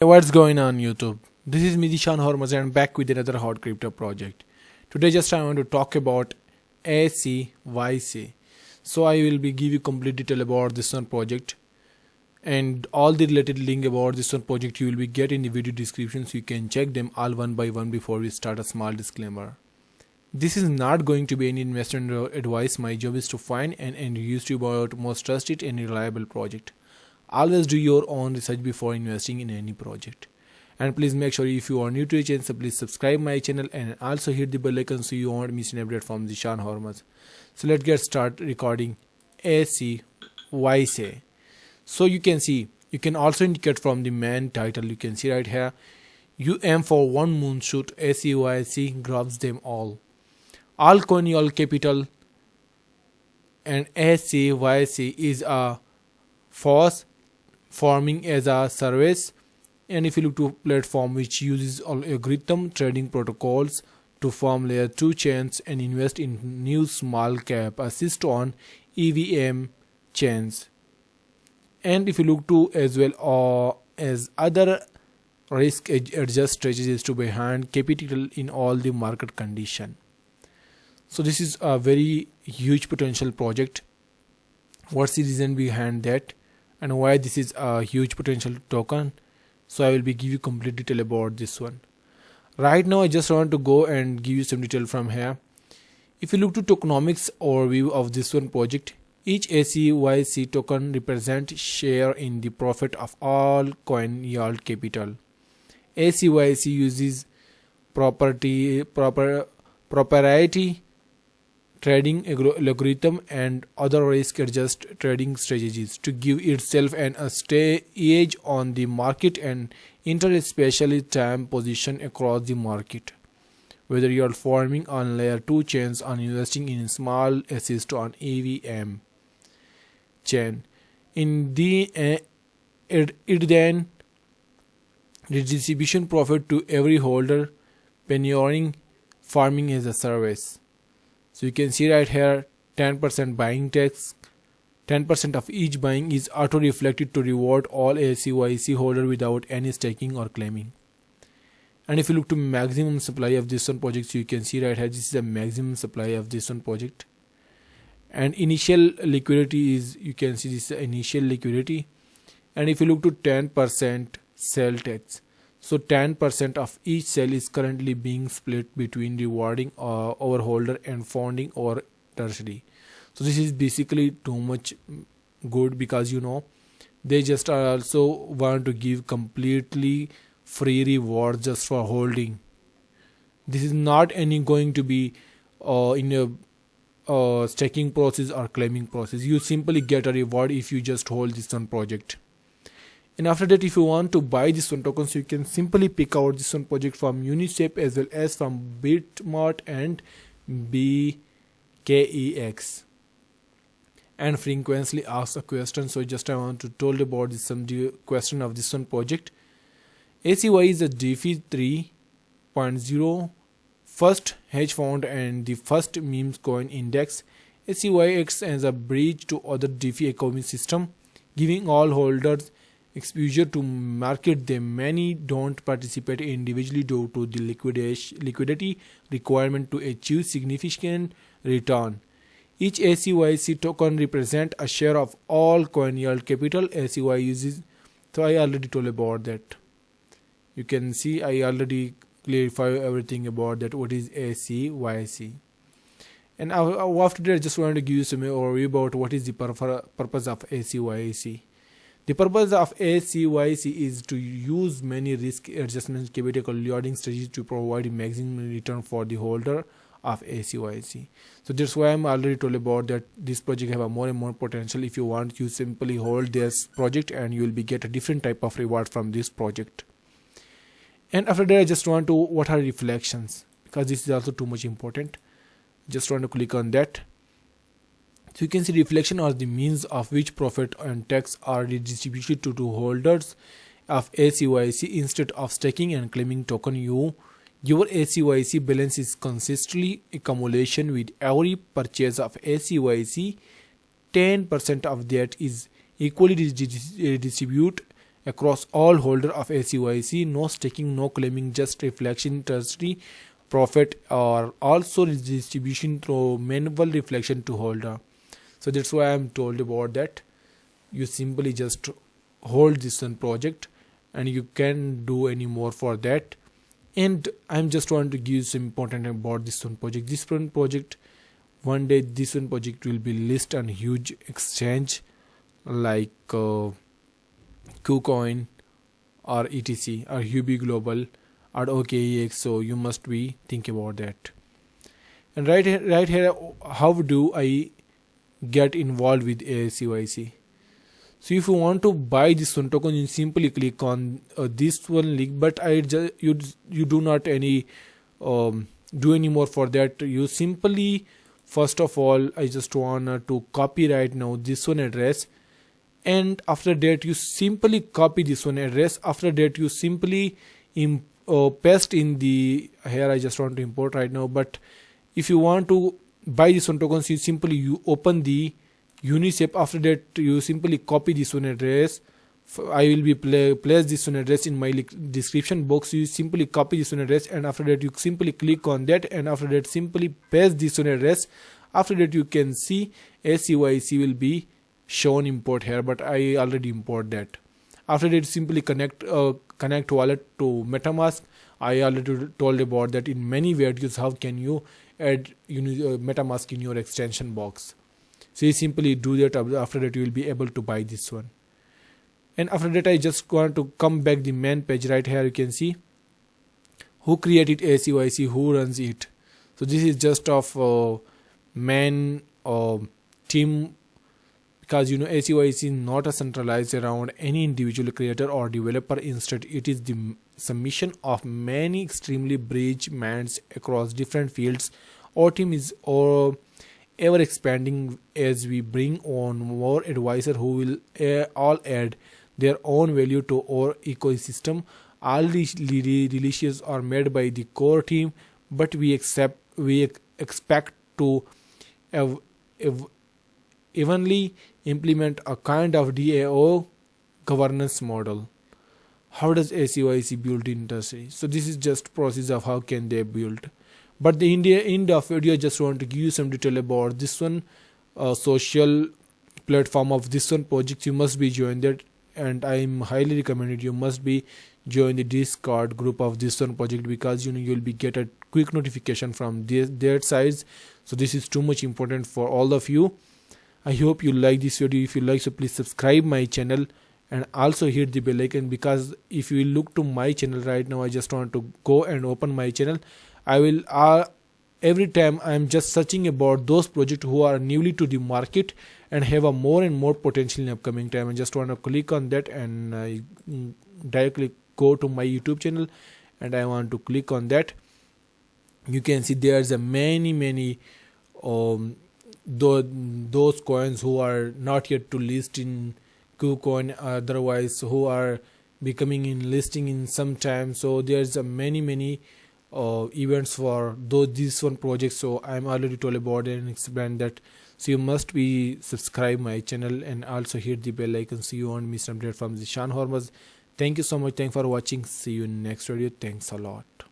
Hey, what's going on YouTube? This is Midishan Hormuz and back with another hot crypto project. Today just I want to talk about ACYC. So I will be give you complete detail about this one project and all the related link about this one project you will be get in the video description, so you can check them all one by one. Before we start, a small disclaimer. This is not going to be any investment advice. My job is to find and use you about most trusted and reliable project. Always do your own research before investing in any project. And please make sure if you are new to the channel, so please subscribe my channel and also hit the bell icon so you won't miss an update from Zishan Hormuz. So let's get started recording ACYC. So you can see, you can also indicate from the main title, you can see right here, you aim for one moonshot, ACYC grabs them all. All coin, all capital, and ACYC is a force forming as a service. And if you look to a platform which uses algorithm trading protocols to form layer 2 chains and invest in new small cap assist on EVM chains. And if you look to as well as other risk adjust strategies to behind capital in all the market condition. So this is a very huge potential project. What's the reason behind that and why this is a huge potential token? So I will be give you complete detail about this one. Right now I just want to go and give you some detail from here. If you look to tokenomics overview of this one project, each ACYC token represents share in the profit of all coin yield capital. ACYC uses proprietary trading algorithm and other risk adjust trading strategies to give itself an edge on the market and enter a specially timed position across the market, whether you are forming on layer 2 chains or investing in small assist on EVM chain. In the it then redistribution profit to every holder, pioneering farming as a service. So you can see right here 10% buying tax, 10% of each buying is auto reflected to reward all ACYC holder without any staking or claiming. And if you look to maximum supply of this one project, so you can see right here this is the maximum supply of this one project. And initial liquidity is, you can see this is the initial liquidity. And if you look to 10% sell tax, so 10% of each sale is currently being split between rewarding over holder and funding or tertiary. So this is basically too much good, because they just also want to give completely free reward just for holding. This is not any going to be in a staking process or claiming process. You simply get a reward if you just hold this one project. And after that, if you want to buy this one token, so you can simply pick out this one project from Uniswap as well as from Bitmart and BKEX. And frequently asked a question, so just I want to told about this some question of this one project. ACY is a DeFi 3.0 first hedge fund and the first meme coin index. ACY acts as a bridge to other DeFi ecosystem, giving all holders exposure to market. Them many don't participate individually due to the liquidity requirement to achieve significant return. Each ACYC token represents a share of all coin yield capital ACY uses. So I already told about that. You can see I already clarify everything about that, what is ACYC. And after that I just wanted to give you some overview about what is the purpose of ACYC. The purpose of ACYC is to use many risk adjustment capital loading strategies to provide maximum return for the holder of ACYC. So that's why I'm already told about that this project have a more and more potential. If you want, you simply hold this project and you will be get a different type of reward from this project. And after that I just want to, what are reflections, because this is also too much important. Just want to click on that. So you can see reflection are the means of which profit and tax are redistributed to holders of ACYC instead of staking and claiming token. Your ACYC balance is consistently accumulation with every purchase of ACYC. 10% of that is equally distributed across all holder of ACYC. No staking, no claiming, just reflection, treasury, profit, or also distribution through manual reflection to holder. So that's why I'm told about that. You simply just hold this one project and you can do any more for that. And I'm just want to give you some important about this one project. This one project, one day this one project will be listed on huge exchange like KuCoin or ETC or Huobi Global or OKEX. So you must be thinking about that. And right here, how do I get involved with ACYC? So if you want to buy this one token, you simply click on this one link. But you do not any do any more for that. You simply, first of all, I just want to copy right now this one address, and after that you simply copy this one address. After that you simply paste in the here. I just want to import right now. But if you want to buy this one tokens, you open the Uniswap. After that you simply copy this one address. I will be place this one address in my description box. You simply copy this one address, and after that you simply click on that, and after that simply paste this one address. After that you can see ACYC will be shown import here, but I already import that. After that simply connect wallet to MetaMask. I already told about that in many videos how can you add MetaMask in your extension box. So you simply do that. After that you will be able to buy this one. And after that I just want to come back the main page. Right here you can see who created ACYC, who runs it. So this is just of main team, because ACYC is not a centralized around any individual creator or developer. Instead it is the submission of many extremely bridge minds across different fields. Our team is ever expanding as we bring on more advisors who will all add their own value to our ecosystem. All these releases are made by the core team, but we expect to evenly implement a kind of DAO governance model. How does ACYC build industry? So this is just process of how can they build. But the end of video, I just want to give you some detail about this one social platform of this one project. You must be joined that, and I'm highly recommended you must be join the Discord group of this one project, because you'll be get a quick notification from their sides. So this is too much important for all of you. I hope you like this video. If you like, so please subscribe my channel and also hit the bell icon, because if you look to my channel right now, I just want to go and open my channel. I will every time I'm just searching about those projects who are newly to the market and have a more and more potential in upcoming time. I just want to click on that and I directly go to my YouTube channel, and I want to click on that. You can see there's a many those coins who are not yet to list in KuCoin, otherwise who are becoming in listing in some time. So there's a many events for these one projects. So I'm already told about it and explained that. So you must be subscribe my channel and also hit the bell icon so you won't miss an update from Zishan Hormuz. Thank you so much. Thanks for watching. See you in next video. Thanks a lot.